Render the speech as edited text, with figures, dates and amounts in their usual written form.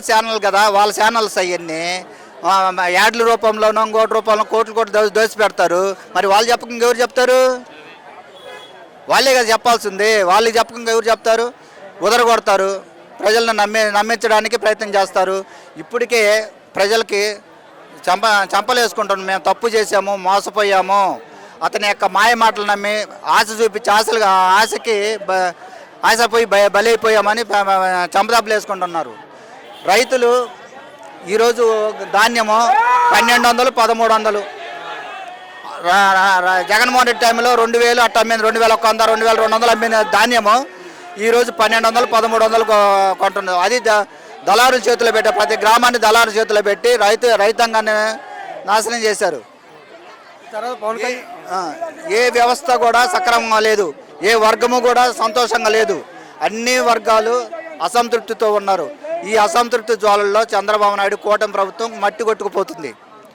Channel కదా, వాళ్ళ channels అవన్నీ యాడ్ల రూపంలోనో ఇంకోటి రూపంలో కోట్లు దోసి పెడతారు. మరి వాళ్ళు చెప్పక ఇంకెవరు చెప్తారు? వాళ్ళే కదా చెప్పాల్సింది. వాళ్ళకి చెప్పక ఇంకెవరు చెప్తారు? ఉదరగొడతారు, ప్రజలను నమ్మించడానికి ప్రయత్నం చేస్తారు. ఇప్పటికే ప్రజలకి చంపలేసుకుంటున్నాం. మేము తప్పు చేసాము, మోసపోయాము, అతని యొక్క మాయ మాటలు నమ్మి ఆశ చూపించి ఆశకి ఆశపోయి బలైపోయామని చంపదెబ్బలు వేసుకుంటున్నారు. రైతులు ఈరోజు ధాన్యము 1200, 1300, జగన్మోహన్ రెడ్డి టైంలో 2000 అట్ట అమ్మింది, 2100, 2200 అమ్మిన ధాన్యము ఈరోజు 1200, 1300 కొంటున్నారు. అది దళారుల చేతిలో పెట్టారు. ప్రతి గ్రామాన్ని దళారుల చేతిలో పెట్టి రైతాంగాన్ని నాశనం చేశారు. ఏ వ్యవస్థ కూడా సక్రమంగా లేదు, ఏ వర్గము కూడా సంతోషంగా లేదు. అన్ని వర్గాలు అసంతృప్తితో ఉన్నారు. ఈ అసంతృప్తి జ్వాలల్లో చంద్రబాబు నాయుడు కూటమి ప్రభుత్వం మట్టి కొట్టుకుపోతుంది.